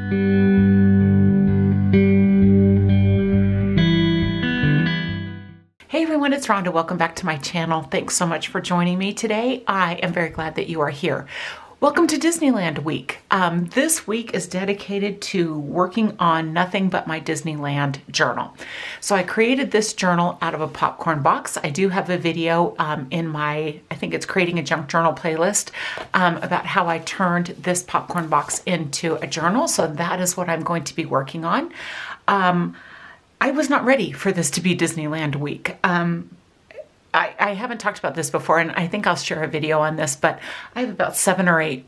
Hey everyone, it's Rhonda. Welcome back to my channel. Thanks so much for joining me today. I am very glad that you are here. Welcome to Disneyland week. This week is dedicated to working on nothing but my Disneyland journal. So I created this journal out of a popcorn box. I do have a video in my, I think it's Creating a Junk Journal playlist, about how I turned this popcorn box into a journal. So that is what I'm going to be working on. I was not ready for this to be Disneyland week. I haven't talked about this before, and I think I'll share a video on this, but I have about 7 or 8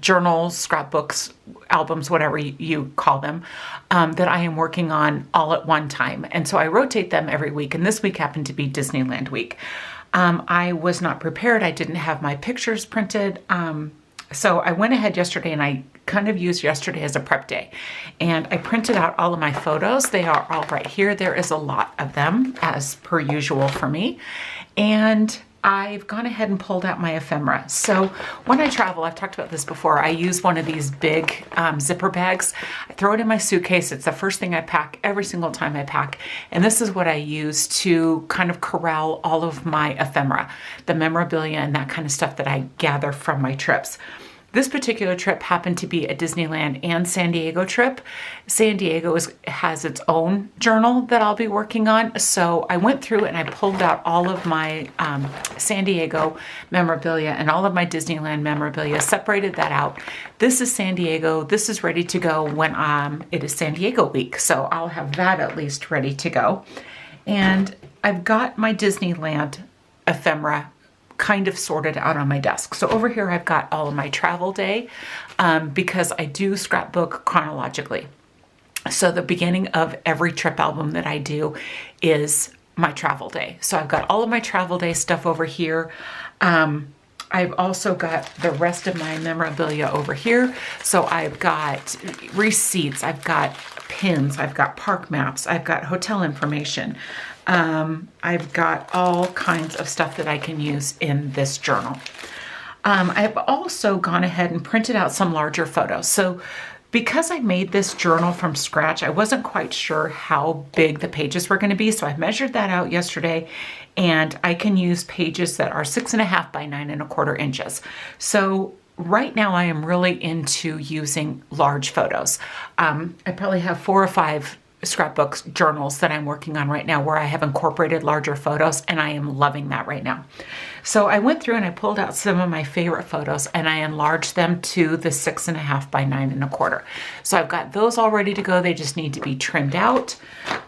journals, scrapbooks, albums, whatever you call them, that I am working on all at one time. And so I rotate them every week, and this week happened to be Disneyland week. I was not prepared. I didn't have my pictures printed. So I went ahead yesterday and I kind of used yesterday as a prep day. And I printed out all of my photos. They are all right here. There is a lot of them, as per usual for me. And I've gone ahead and pulled out my ephemera. So when I travel, I've talked about this before, I use one of these big zipper bags. I throw it in my suitcase. It's the first thing I pack every single time I pack. And this is what I use to kind of corral all of my ephemera, the memorabilia and that kind of stuff that I gather from my trips. This particular trip happened to be a Disneyland and San Diego trip. San Diego has its own journal that I'll be working on. So I went through and I pulled out all of my San Diego memorabilia and all of my Disneyland memorabilia, separated that out. This is San Diego. This is ready to go when it is San Diego week. So I'll have that at least ready to go. And I've got my Disneyland ephemera kind of sorted out on my desk. So over here I've got all of my travel day because I do scrapbook chronologically. So the beginning of every trip album that I do is my travel day. So I've got all of my travel day stuff over here. I've also got the rest of my memorabilia over here. So I've got receipts, I've got pins, I've got park maps, I've got hotel information. I've got all kinds of stuff that I can use in this journal. I've also gone ahead and printed out some larger photos. So because I made this journal from scratch, I wasn't quite sure how big the pages were going to be. So I measured that out yesterday, and I can use pages that are 6.5 by 9.25 inches. So right now I am really into using large photos. I probably have 4 or 5 scrapbooks, journals that I'm working on right now where I have incorporated larger photos, and I am loving that right now. So I went through and I pulled out some of my favorite photos and I enlarged them to the 6.5 by 9.25. So I've got those all ready to go. They just need to be trimmed out.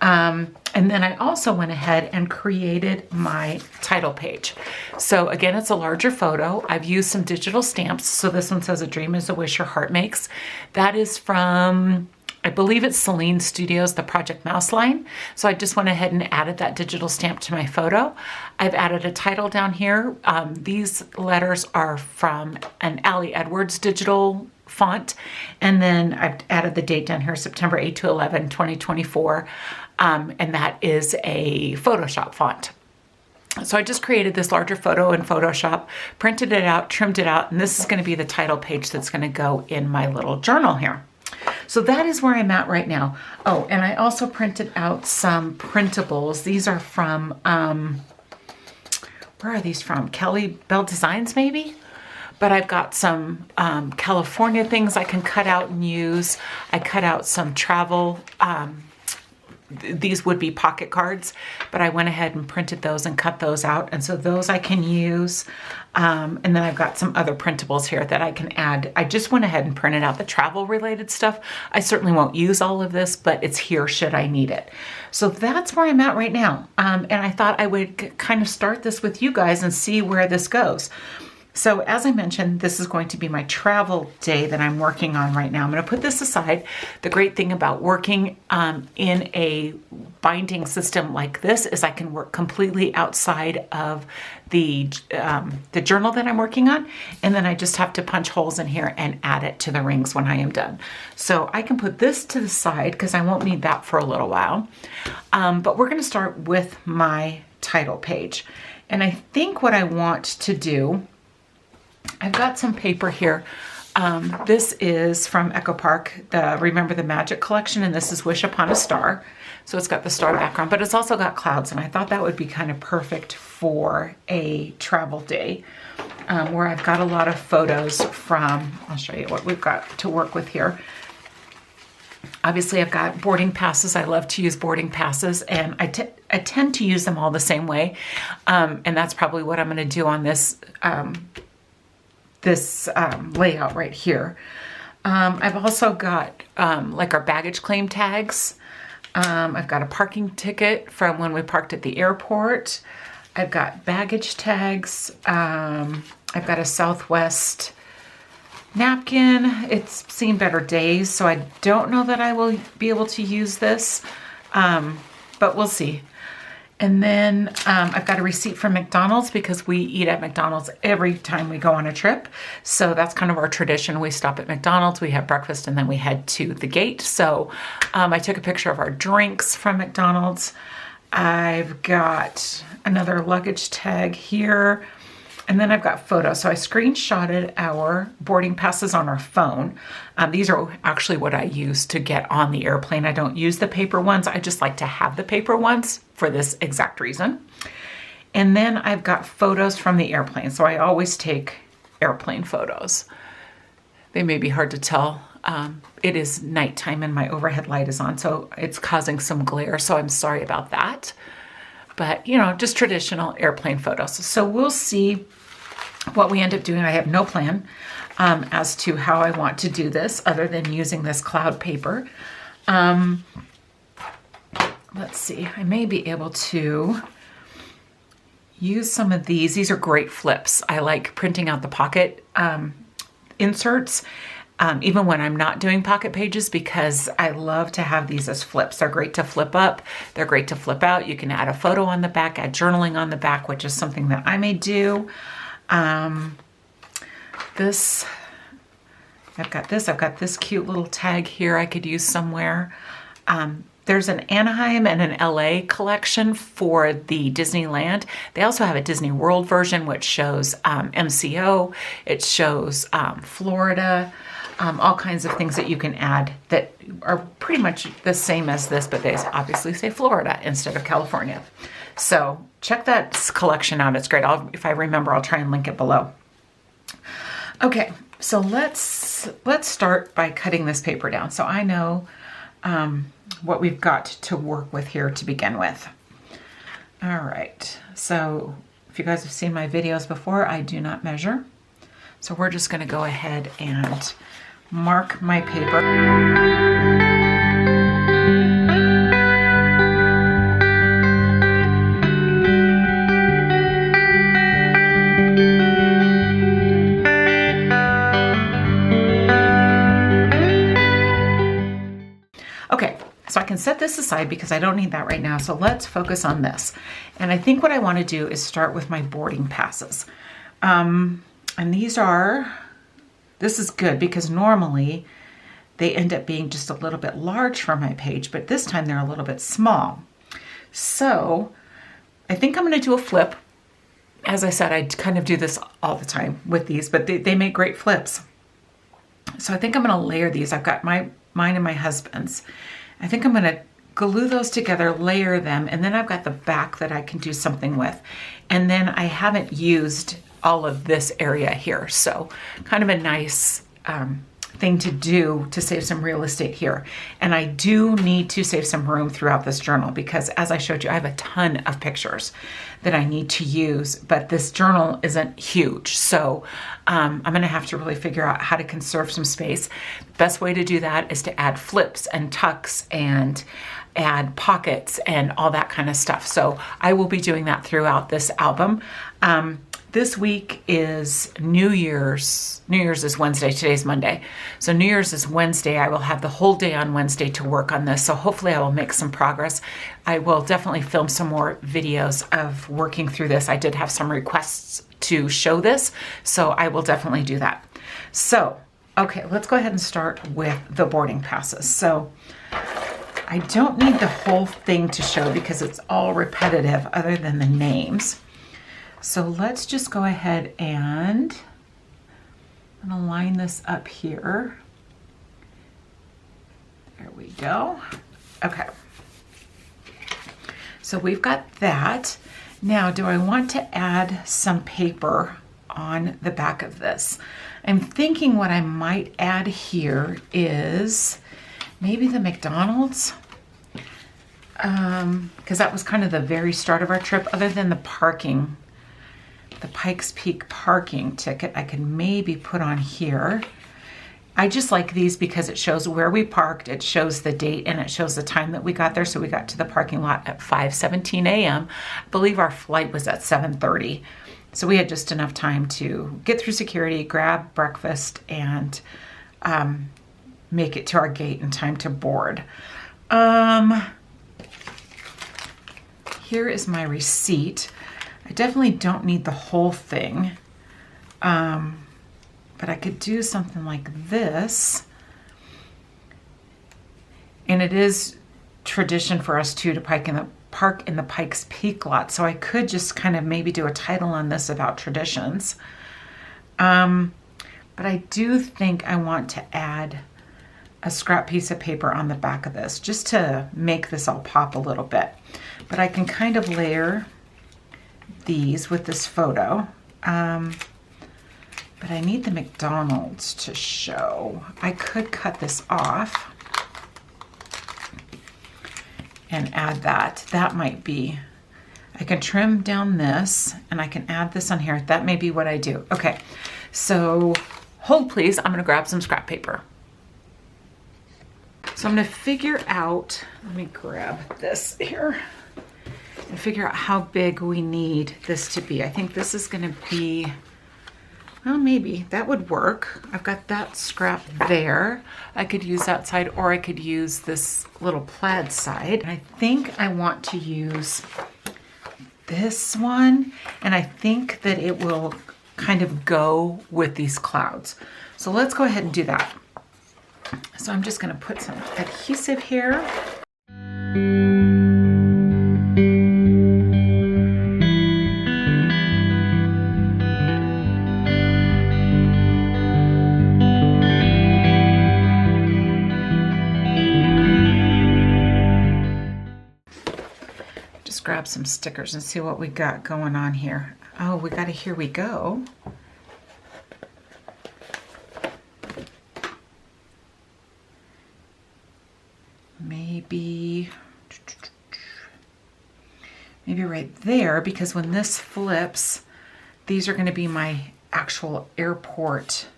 And then I also went ahead and created my title page. So again, it's a larger photo. I've used some digital stamps. So this one says, "A dream is a wish your heart makes." That is from, I believe it's Celine Studios, the Project Mouse line. So I just went ahead and added that digital stamp to my photo. I've added a title down here. These letters are from an Ali Edwards digital font. And then I've added the date down here, September 8 to 11, 2024. And that is a Photoshop font. So I just created this larger photo in Photoshop, printed it out, trimmed it out, and this is going to be the title page that's going to go in my little journal here. So that is where I'm at right now. Oh, and I also printed out some printables. These are from, where are these from? Kelly Bell Designs, maybe? But I've got some California things I can cut out and use. I cut out some travel, these would be pocket cards, but I went ahead and printed those and cut those out. And so those I can use. And then I've got some other printables here that I can add. I just went ahead and printed out the travel related stuff. I certainly won't use all of this, but it's here should I need it. So that's where I'm at right now. And I thought I would kind of start this with you guys and see where this goes. So as I mentioned, this is going to be my travel day that I'm working on right now. I'm going to put this aside. The great thing about working in a binding system like this is I can work completely outside of the journal that I'm working on, and then I just have to punch holes in here and add it to the rings when I am done. So I can put this to the side because I won't need that for a little while. But we're going to start with my title page. And I think what I want to do, I've got some paper here This is from Echo Park, the Remember the Magic collection, and this is Wish Upon a Star. So it's got the star background, but it's also got clouds, and I thought that would be kind of perfect for a travel day where I've got a lot of photos from, I'll show you what we've got to work with here. Obviously, I've got boarding passes. I love to use boarding passes, and I tend to use them all the same way, and that's probably what I'm going to do on this layout right here. I've also got like our baggage claim tags. I've got a parking ticket from when we parked at the airport. I've got baggage tags. I've got a Southwest napkin. It's seen better days, so I don't know that I will be able to use this, but we'll see. And then I've got a receipt from McDonald's because we eat at McDonald's every time we go on a trip. So that's kind of our tradition. We stop at McDonald's, we have breakfast, and then we head to the gate. So I took a picture of our drinks from McDonald's. I've got another luggage tag here. And then I've got photos. So I screenshotted our boarding passes on our phone. These are actually what I use to get on the airplane. I don't use the paper ones. I just like to have the paper ones for this exact reason. And then I've got photos from the airplane. So I always take airplane photos. They may be hard to tell. It is nighttime and my overhead light is on, so it's causing some glare. So I'm sorry about that. But, you know, just traditional airplane photos. So we'll see what we end up doing. I have no plan as to how I want to do this other than using this cloud paper. Let's see. I may be able to use some of these. These are great flips. I like printing out the pocket inserts. Even when I'm not doing pocket pages, because I love to have these as flips. They're great to flip up. They're great to flip out. You can add a photo on the back, add journaling on the back, which is something that I may do. I've got this cute little tag here I could use somewhere. There's an Anaheim and an LA collection for the Disneyland. They also have a Disney World version, which shows MCO. It shows Florida. All kinds of things that you can add that are pretty much the same as this, but they obviously say Florida instead of California. So check that collection out. It's great. If I remember, I'll try and link it below. Okay, so let's start by cutting this paper down. So I know what we've got to work with here to begin with. All right, so if you guys have seen my videos before, I do not measure. So we're just going to go ahead and mark my paper. Okay, so I can set this aside because I don't need that right now. So let's focus on this. And I think what I want to do is start with my boarding passes. And this is good because normally they end up being just a little bit large for my page, but this time they're a little bit small. So I think I'm going to do a flip. As I said, I kind of do this all the time with these, but they make great flips. So I think I'm going to layer these. I've got mine and my husband's. I think I'm going to glue those together, layer them, and then I've got the back that I can do something with. And then I haven't used all of this area here. So kind of a nice thing to do to save some real estate here. And I do need to save some room throughout this journal because as I showed you, I have a ton of pictures that I need to use, but this journal isn't huge. So I'm gonna have to really figure out how to conserve some space. The best way to do that is to add flips and tucks and add pockets and all that kind of stuff. So I will be doing that throughout this album. This week is New Year's. New Year's is Wednesday. Today's Monday. So New Year's is Wednesday. I will have the whole day on Wednesday to work on this. So hopefully I will make some progress. I will definitely film some more videos of working through this. I did have some requests to show this, so I will definitely do that. So, okay, let's go ahead and start with the boarding passes. So I don't need the whole thing to show because it's all repetitive other than the names. So let's just go ahead and I'm gonna line this up here. There we go. Okay. So we've got that. Now, do I want to add some paper on the back of this? I'm thinking what I might add here is maybe the McDonald's, because that was kind of the very start of our trip. Other than the parking, the Pikes Peak parking ticket, I could maybe put on here. I just like these because it shows where we parked, it shows the date, and it shows the time that we got there. So we got to the parking lot at 5:17 a.m. I believe our flight was at 7:30. So we had just enough time to get through security, grab breakfast, and make it to our gate in time to board. Here is my receipt. I definitely don't need the whole thing. But I could do something like this. And it is tradition for us too to park in the Pikes Peak lot. So I could just kind of maybe do a title on this about traditions. But I do think I want to add a scrap piece of paper on the back of this just to make this all pop a little bit. But I can kind of layer these with this photo. But I need the McDonald's to show. I could cut this off and add that. That might be, I can trim down this and I can add this on here. That may be what I do. Okay, so hold please. I'm gonna grab some scrap paper. So I'm gonna figure out, let me grab this here and figure out how big we need this to be. I think this is gonna be, well, maybe that would work. I've got that scrap there. I could use that side, or I could use this little plaid side. I think I want to use this one, and I think that it will kind of go with these clouds. So let's go ahead and do that. So I'm just gonna put some adhesive here. Grab some stickers and see what we got going on here. Oh, we got a here we go. Maybe right there, because when this flips, these are going to be my actual airport.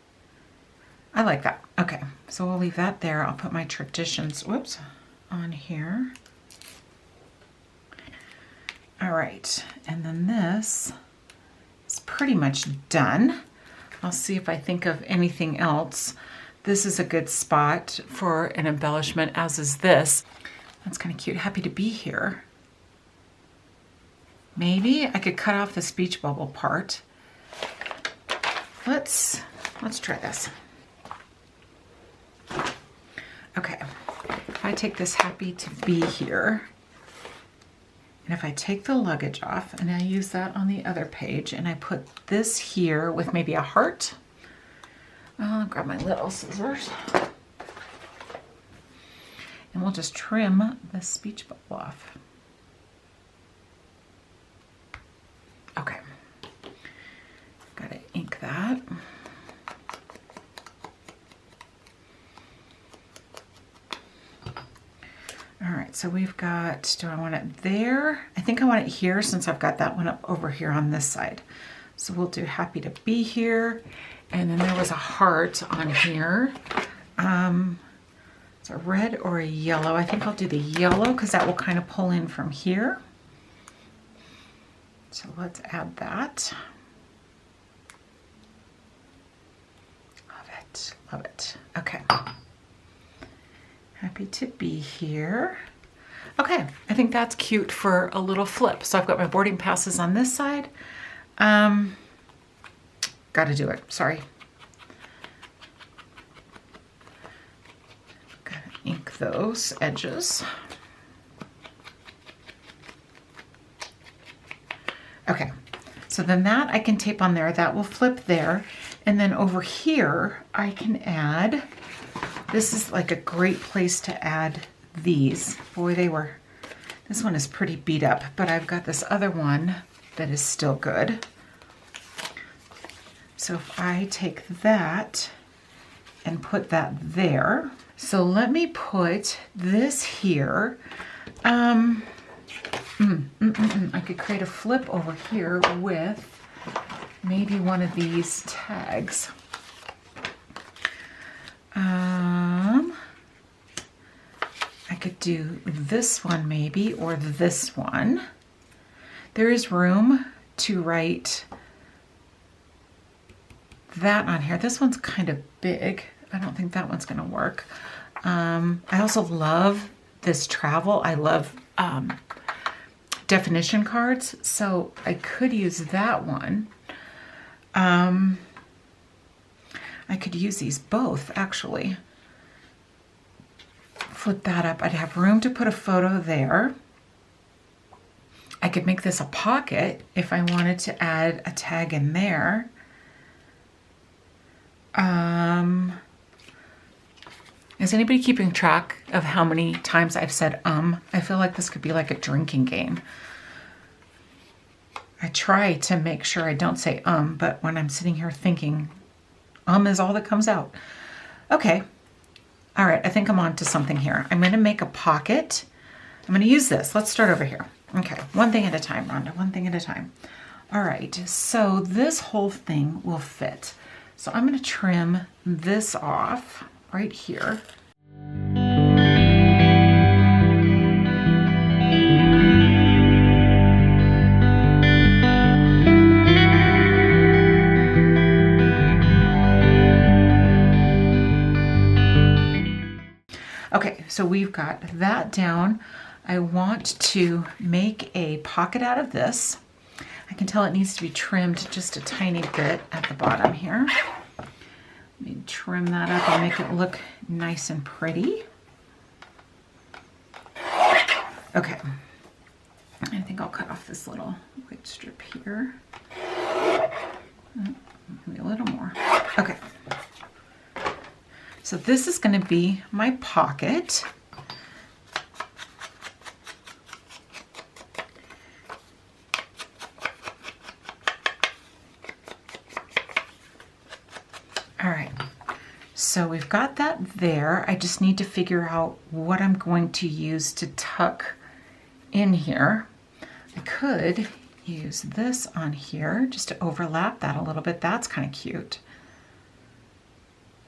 I like that. Okay, so we'll leave that there. I'll put my traditions, whoops, on here. All right, and then this is pretty much done. I'll see if I think of anything else. This is a good spot for an embellishment, as is this. That's kind of cute. Happy to be here. Maybe I could cut off the speech bubble part. Let's try this. Okay, if I take this happy to be here, and if I take the luggage off and I use that on the other page and I put this here with maybe a heart. I'll grab my little scissors. And we'll just trim the speech bubble off. Okay. Gotta ink that. All right, so we've got, do I want it there? I think I want it here since I've got that one up over here on this side. So we'll do happy to be here. And then there was a heart on here. It's a red or a yellow. I think I'll do the yellow because that will kind of pull in from here. So let's add that. Love it, love it. Okay. Happy to be here. Okay, I think that's cute for a little flip. So I've got my boarding passes on this side. Got to do it, sorry. Gotta ink those edges. Okay, so then that I can tape on there. That will flip there. And then over here, I can add, this is like a great place to add these. Boy, this one is pretty beat up, but I've got this other one that is still good. So if I take that and put that there, so let me put this here. I could create a flip over here with maybe one of these tags. I could do this one maybe, or this one. There is room to write that on here. This one's kind of big. I don't think that one's gonna work. I also love this travel. I love definition cards, so I could use that one. I could use these both, actually. Flip that up. I'd have room to put a photo there. I could make this a pocket if I wanted to add a tag in there. Is anybody keeping track of how many times I've said I feel like this could be like a drinking game. I try to make sure I don't say but when I'm sitting here thinking, is all that comes out. Okay. All right, I think I'm on to something here. I'm gonna make a pocket. I'm gonna use this. Let's start over here. Okay, one thing at a time, Rhonda, one thing at a time. All right, so this whole thing will fit. So I'm gonna trim this off right here. Okay, so we've got that down. I want to make a pocket out of this. I can tell it needs to be trimmed just a tiny bit at the bottom here. Let me trim that up and make it look nice and pretty. Okay, I think I'll cut off this little white strip here. Maybe a little more. Okay. So this is going to be my pocket. All right, so we've got that there. I just need to figure out what I'm going to use to tuck in here. I could use this on here just to overlap that a little bit. That's kind of cute.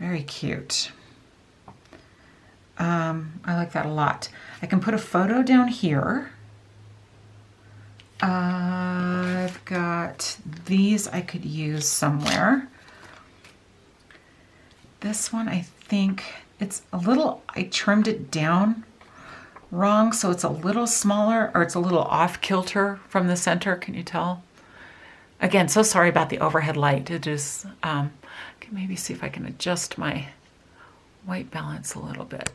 Very cute. I like that a lot. I can put a photo down here. I've got these I could use somewhere. This one, I think it's a little, I trimmed it down wrong, so it's a little smaller, or it's a little off kilter from the center. Can you tell? Again, so sorry about the overhead light. It is, can maybe see if I can adjust my white balance a little bit,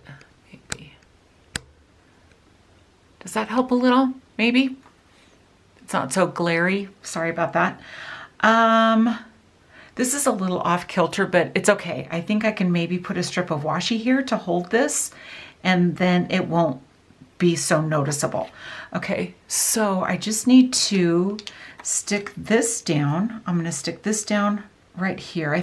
maybe. Does that help a little? Maybe? It's not so glary. Sorry about that. This is a little off kilter, but it's okay. I think I can maybe put a strip of washi here to hold this, and then it won't be so noticeable. Okay, so I just need to stick this down. I'm gonna stick this down right here.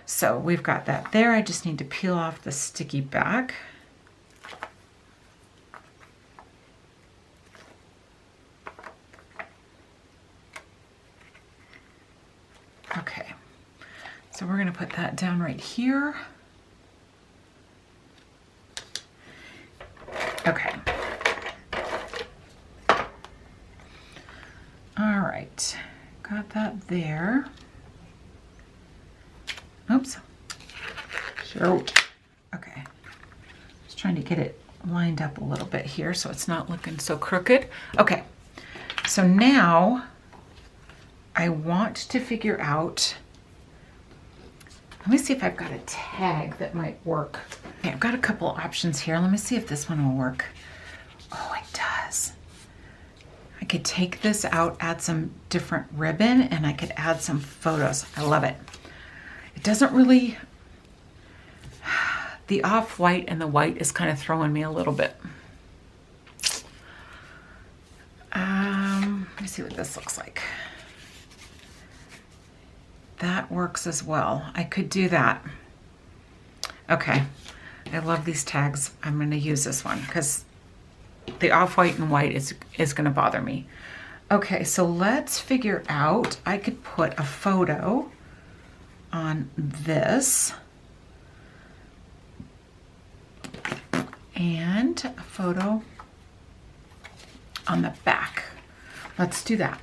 So we've got that there. I just need to peel off the sticky back. Okay, so we're going to put that down right here. Okay. All right, got that there. Oops. Shoot. Okay. Just trying to get it lined up a little bit here so it's not looking so crooked. Okay. So now I want to figure out Let me see if I've got a tag that might work. Okay, I've got a couple options here. Let me see if this one will work. Oh, it does. I could take this out, add some different ribbon, and I could add some photos. I love it. It doesn't really, the off-white and the white is kind of throwing me a little bit. Let me see what this looks like. That works as well. I could do that. Okay, I love these tags. I'm going to use this one because the off-white and white is going to bother me. Okay, so let's figure out, I could put a photo on this and a photo on the back. Let's do that.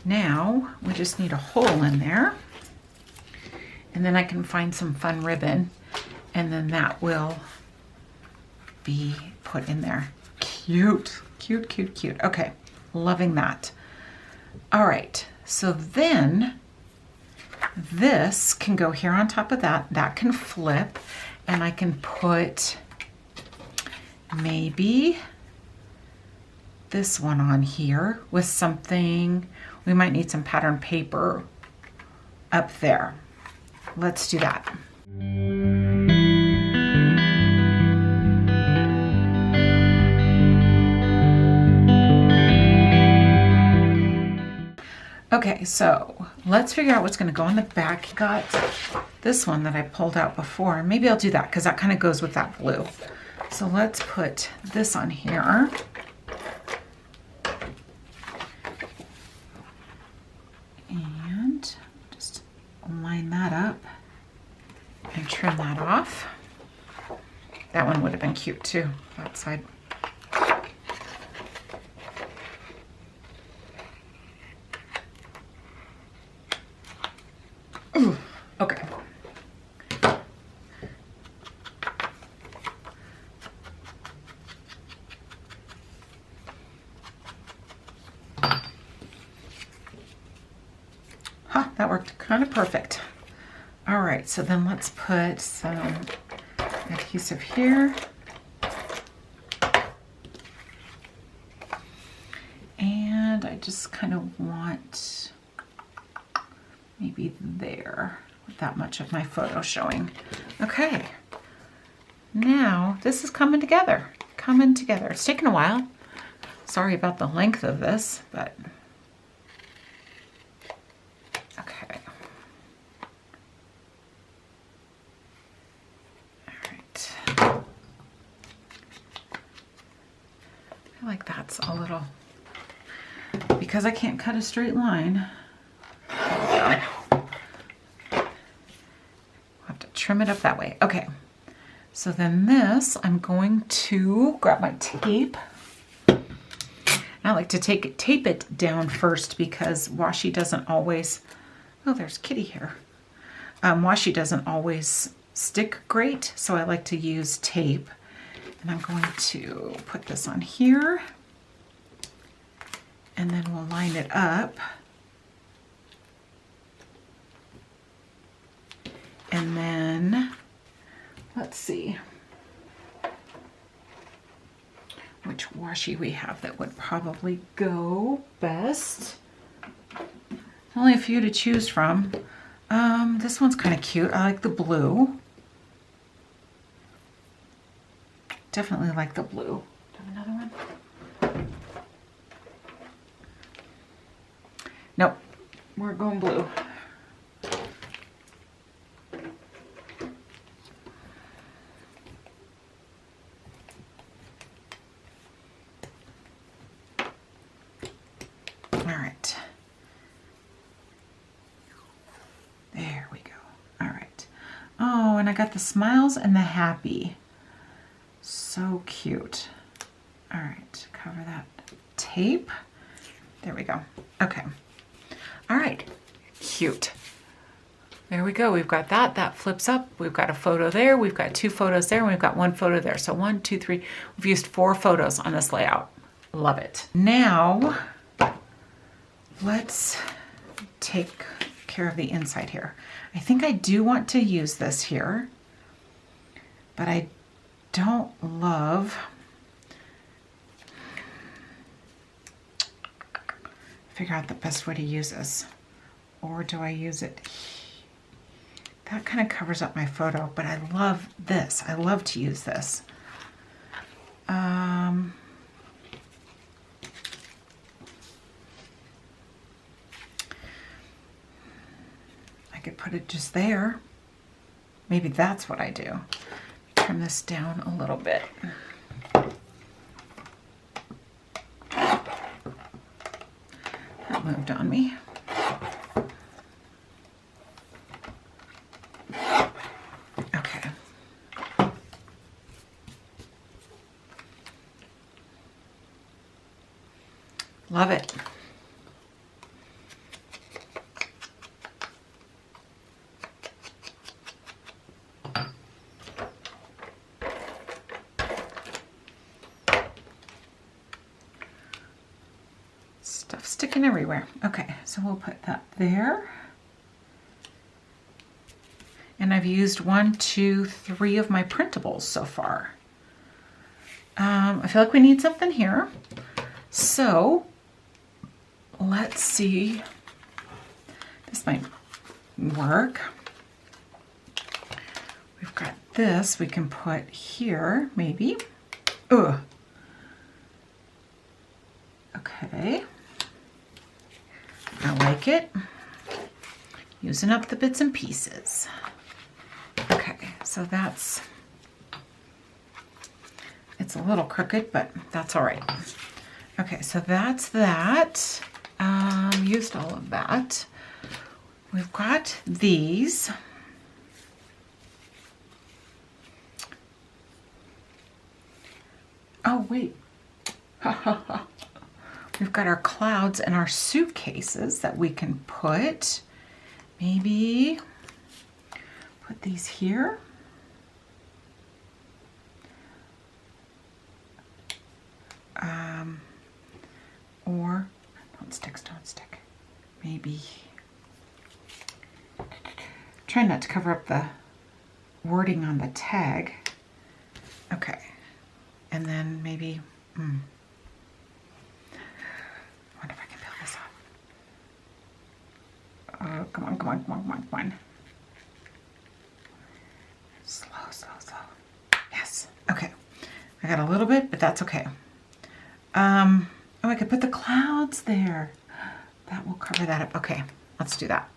Now we just need a hole in there, and then I can find some fun ribbon, and then that will be put in there. Cute, cute, cute, cute. Okay, loving that. All right, so then this can go here on top of that. That can flip, and I can put maybe this one on here with something. We might need some pattern paper up there. Let's do that. Okay, so let's figure out what's going to go on the back. Got this one that I pulled out before. Maybe I'll do that because that kind of goes with that blue. So let's put this on here. And just line that up and trim that off. That one would have been cute too, that side. Ooh, okay. Huh, that worked kind of perfect. All right, so then let's put some adhesive here. And I just kind of want maybe there with that much of my photo showing. Okay, now this is coming together, It's taken a while. Sorry about the length of this, but okay. All right. I feel like that's a little, because I can't cut a straight line. There we go. I'll have to trim it up that way. Okay. So then this, I'm going to grab my tape. I like to tape it down first because washi doesn't always, oh, there's kitty hair. Washi doesn't always stick great, so I like to use tape. And I'm going to put this on here, and then we'll line it up. And then, let's see which washi we have that would probably go best. Only a few to choose from. This one's kind of cute. I like the blue. Definitely like the blue. Do you have another one? Nope, we're going blue. Oh, and I got the smiles and the happy. So cute. All right, cover that tape. There we go. Okay. All right, cute. There we go. We've got that. That flips up. We've got a photo there. We've got 2 photos there. And we've got 1 photo there. So 1, 2, 3. We've used 4 photos on this layout. Love it. Now, let's take care of the inside here. I think I do want to use this here, but I don't love... Figure out the best way to use this. Or do I use it here? That kind of covers up my photo, but I love this. I love to use this. I could put it just there. Maybe that's what I do. Trim this down a little bit. That moved on me. Love it. Stuff sticking everywhere. Okay, so we'll put that there. And I've used 1, 2, 3 of my printables so far. I feel like we need something here. So let's see. This might work. We've got this we can put here, maybe. Ugh. Okay. I like it. Using up the bits and pieces. Okay, so that's, it's a little crooked, but that's all right. Okay, so that's that. Used all of that. We've got these. Oh, wait. We've got our clouds and our suitcases that we can put. Maybe put these here. Or don't stick. Maybe try not to cover up the wording on the tag. Okay, and then maybe I wonder if I can peel this off. Come on. Slow. Yes. Okay. I got a little bit, but that's okay. Oh, I could put the clouds there. That will cover that up. Okay, let's do that.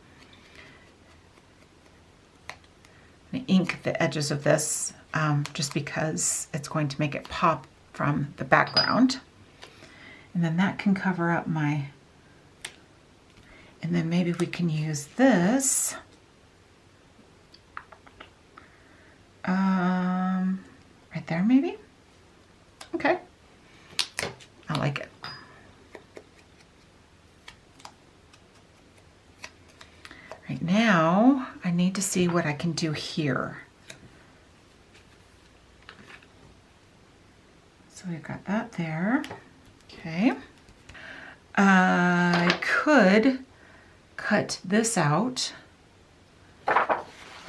I'm going to ink the edges of this just because it's going to make it pop from the background. And then that can cover up my... And then maybe we can use this. Right there, maybe? Okay. I like it. Right now, I need to see what I can do here. So we've got that there. Okay. I could cut this out,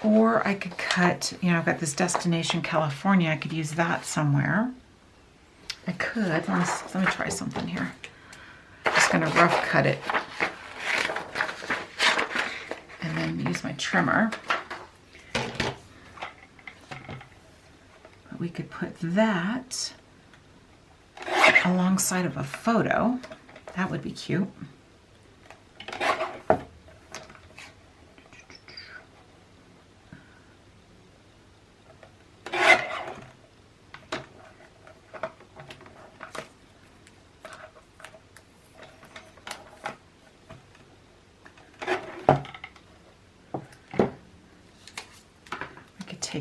or I could cut, you know, I've got this Destination California. I could use that somewhere. I could, let me try something here. I'm just gonna rough cut it and then use my trimmer. But we could put that alongside of a photo. That would be cute.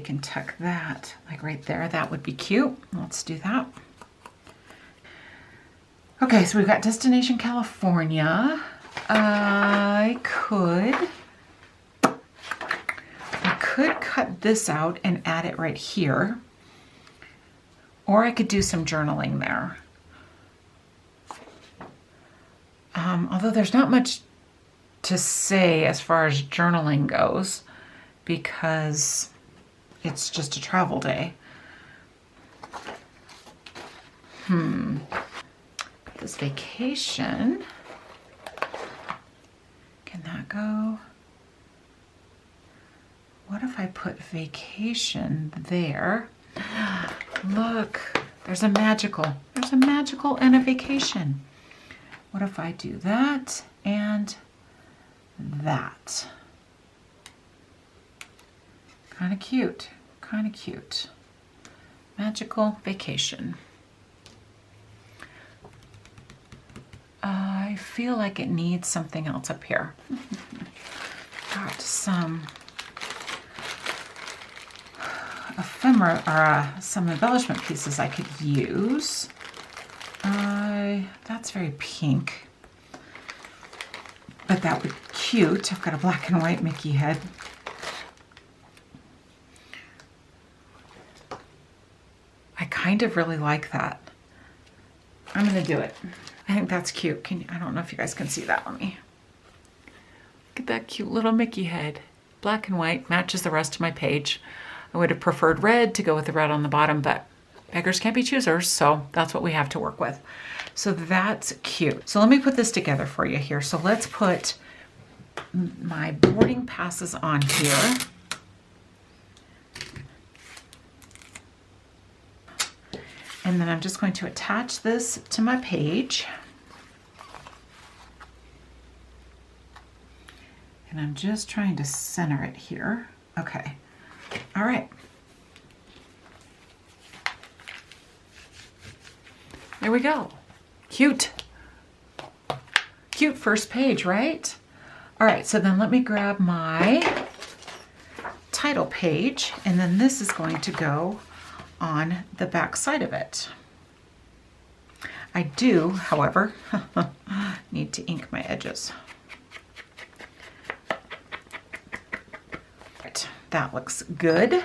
take and tuck that like right there. That would be cute. Let's do that. Okay, so we've got Destination California. I could cut this out and add it right here. Or I could do some journaling there. Although there's not much to say as far as journaling goes because it's just a travel day. This vacation, can that go? What if I put vacation there? Look, there's a magical and a vacation. What if I do that and that? Kind of cute, kind of cute. Magical vacation. I feel like it needs something else up here. Got some ephemera or some embellishment pieces I could use. That's very pink, but that would be cute. I've got a black and white Mickey head. I kind of really like that. I'm gonna do it. I think that's cute. I don't know if you guys can see that on me. Look at that cute little Mickey head. Black and white, matches the rest of my page. I would have preferred red to go with the red on the bottom, but beggars can't be choosers, so that's what we have to work with. So that's cute. So let me put this together for you here. So let's put my boarding passes on here. And then I'm just going to attach this to my page. And I'm just trying to center it here. Okay. All right. There we go. Cute. Cute first page, right? All right, so then let me grab my title page, and then this is going to go on the back side of it. I do, however, need to ink my edges. Right, that looks good.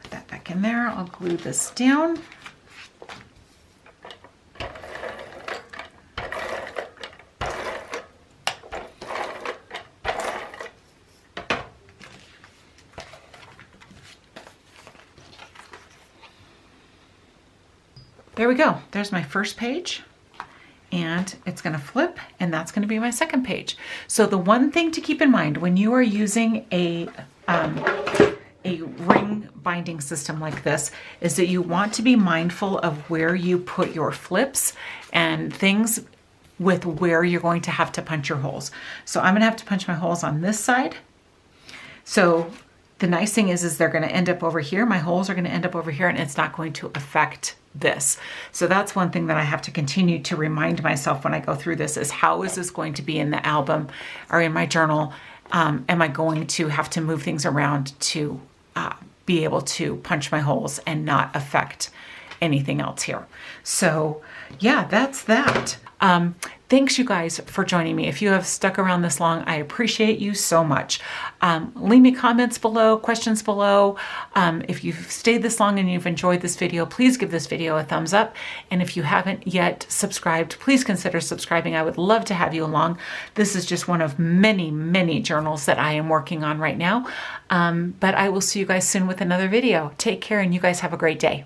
Put that back in there. I'll glue this down. There we go. There's my first page, and it's going to flip, and that's going to be my second page. So the one thing to keep in mind when you are using a ring binding system like this is that you want to be mindful of where you put your flips and things with where you're going to have to punch your holes. So I'm going to have to punch my holes on this side. So the nice thing is they're going to end up over here. My holes are going to end up over here, and it's not going to affect this. So that's one thing that I have to continue to remind myself when I go through this is how is this going to be in the album or in my journal? Am I going to have to move things around to be able to punch my holes and not affect anything else here? So yeah, that's that. Thanks you guys for joining me. If you have stuck around this long, I appreciate you so much. Leave me comments below, questions below. If you've stayed this long and you've enjoyed this video, please give this video a thumbs up. And if you haven't yet subscribed, please consider subscribing. I would love to have you along. This is just one of many, many journals that I am working on right now. But I will see you guys soon with another video. Take care, and you guys have a great day.